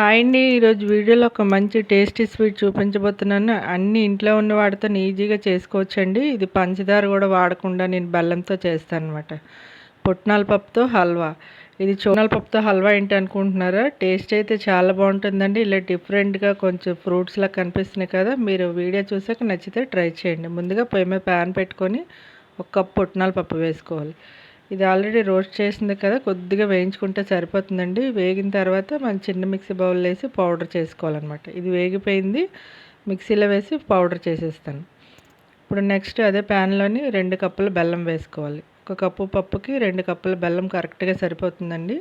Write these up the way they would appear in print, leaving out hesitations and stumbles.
Hi అండి. ఈరోజు వీడియోలో ఒక మంచి టేస్టీ స్వీట్ చూపించబోతున్నాను. అన్నీ ఇంట్లో ఉన్న వాటితోని ఈజీగా చేసుకోవచ్చండి. ఇది పంచదార కూడా వాడకుండా నేను బెల్లంతో చేస్తానన్నమాట. పుట్నాల పప్పుతో హల్వా. ఇది పుట్నాల పప్పుతో హల్వా ఏంటి అనుకుంటున్నారా? టేస్ట్ అయితే చాలా బాగుంటుందండి. ఇలా డిఫరెంట్గా కొంచెం ఫ్రూట్స్లా కనిపిస్తున్నాయి కదా. మీరు వీడియో చూసాక నచ్చితే ట్రై చేయండి. ముందుగా పొయ్యి మీద ప్యాన్ పెట్టుకొని ఒక కప్పు పుట్నాల పప్పు వేసుకోవాలి. ఇది ఆల్రెడీ రోస్ట్ చేసింది కదా, కొద్దిగా వేయించుకుంటే సరిపోతుందండి. వేగిన తర్వాత మనం చిన్న మిక్సీ బౌల్లో వేసి పౌడర్ చేసుకోవాలన్నమాట. ఇది వేగిపోయింది, మిక్సీలో వేసి పౌడర్ చేసేస్తాను. ఇప్పుడు నెక్స్ట్ అదే ప్యాన్లోని 2 కప్పుల బెల్లం వేసుకోవాలి. ఒక కప్పు పప్పుకి 2 కప్పుల బెల్లం కరెక్ట్గా సరిపోతుందండి.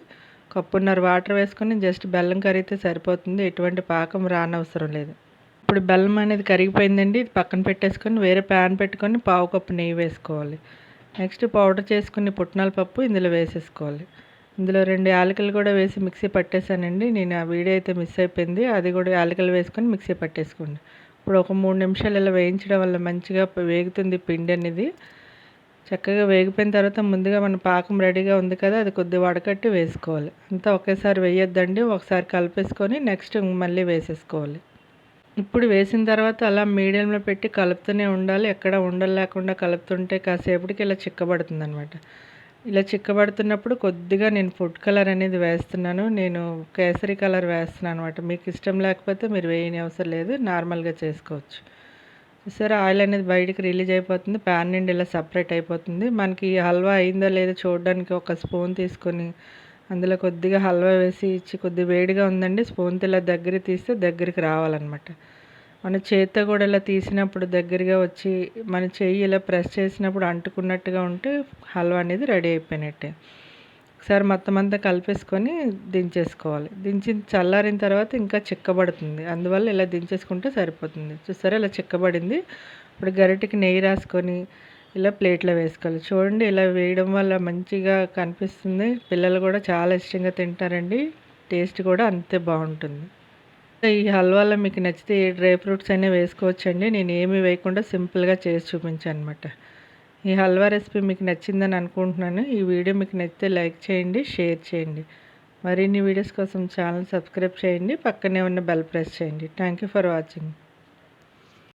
కప్పున్నర వాటర్ వేసుకొని జస్ట్ బెల్లం కరిగితే సరిపోతుంది, ఎటువంటి పాకం రానవసరం లేదు. ఇప్పుడు బెల్లం అనేది కరిగిపోయిందండి. ఇది పక్కన పెట్టేసుకొని వేరే ప్యాన్ పెట్టుకొని పావు కప్పు నెయ్యి వేసుకోవాలి. నెక్స్ట్ పౌడర్ చేసుకుని పుట్నాల పప్పు ఇందులో వేసేసుకోవాలి. ఇందులో 2 యాలకులు కూడా వేసి మిక్సీ పట్టేశానండి. నేను ఆ వీడియో అయితే మిస్ అయిపోయింది. అది కూడా యాలకులు వేసుకొని మిక్సీ పట్టేసుకోండి. ఇప్పుడు ఒక 3 నిమిషాలు ఇలా వేయించడం వల్ల మంచిగా వేగుతుంది పిండి అనేది. చక్కగా వేగిపోయిన తర్వాత ముందుగా మన పాకం రెడీగా ఉంది కదా, అది కొద్దిగా వడకట్టి వేసుకోవాలి. అంతా ఒకేసారి వేయొద్దండి, ఒకసారి కలిపేసుకొని నెక్స్ట్ మళ్ళీ వేసేసుకోవాలి. ఇప్పుడు వేసిన తర్వాత అలా మీడియంలో పెట్టి కలుపుతూనే ఉండాలి. ఎక్కడ ఉండలు లేకుండా కలుపుతుంటే కాసేపటికి ఇలా చిక్కబడుతుందనమాట. ఇలా చిక్కబడుతున్నప్పుడు కొద్దిగా నేను ఫుడ్ కలర్ అనేది వేస్తున్నాను. నేను కేసరి కలర్ వేస్తున్నాను అనమాట. మీకు ఇష్టం లేకపోతే మీరు వేయని అవసరం లేదు, నార్మల్గా చేసుకోవచ్చు. చూసారా, ఆయిల్ అనేది బయటికి రిలీజ్ అయిపోతుంది, ప్యాన్ నుండి ఇలా సపరేట్ అయిపోతుంది. మనకి హల్వా అయిందో లేదో చూడడానికి ఒక స్పూన్ తీసుకొని అందులో కొద్దిగా హల్వా వేసి ఇచ్చి, కొద్దిగా వేడిగా ఉందండి, స్పూన్తో ఇలా దగ్గరికి తీస్తే దగ్గరికి రావాలన్నమాట. మన చేత్తో కూడా ఇలా తీసినప్పుడు దగ్గరగా వచ్చి మన చెయ్యి ఇలా ప్రెస్ చేసినప్పుడు అంటుకున్నట్టుగా ఉంటే హల్వా అనేది రెడీ అయిపోయినట్టే. ఒకసారి మొత్తం అంతా కలిపేసుకొని దించేసుకోవాలి. చల్లారిన తర్వాత ఇంకా చిక్కబడుతుంది, అందువల్ల ఇలా దించేసుకుంటే సరిపోతుంది. చూసారా, ఇలా చిక్కబడింది. ఇప్పుడు గరిటెకి నెయ్యి రాసుకొని ఇలా ప్లేట్లో వేసుకోవాలి. చూడండి, ఇలా వేయడం వల్ల మంచిగా కనిపిస్తుంది. పిల్లలు కూడా చాలా ఇష్టంగా తింటారండి. టేస్ట్ కూడా అంతే బాగుంటుంది. ఈ హల్వాలో మీకు నచ్చితే ఏ డ్రై ఫ్రూట్స్ అయినా వేసుకోవచ్చండి. నేను ఏమీ వేయకుండా సింపుల్గా చేసి చూపించాను అనమాట. ఈ హల్వా రెసిపీ మీకు నచ్చిందని అనుకుంటున్నాను. ఈ వీడియో మీకు నచ్చితే లైక్ చేయండి, షేర్ చేయండి. మరిన్ని వీడియోస్ కోసం ఛానల్ సబ్స్క్రైబ్ చేయండి, పక్కనే ఉన్న బెల్ ప్రెస్ చేయండి. Thank you for watching.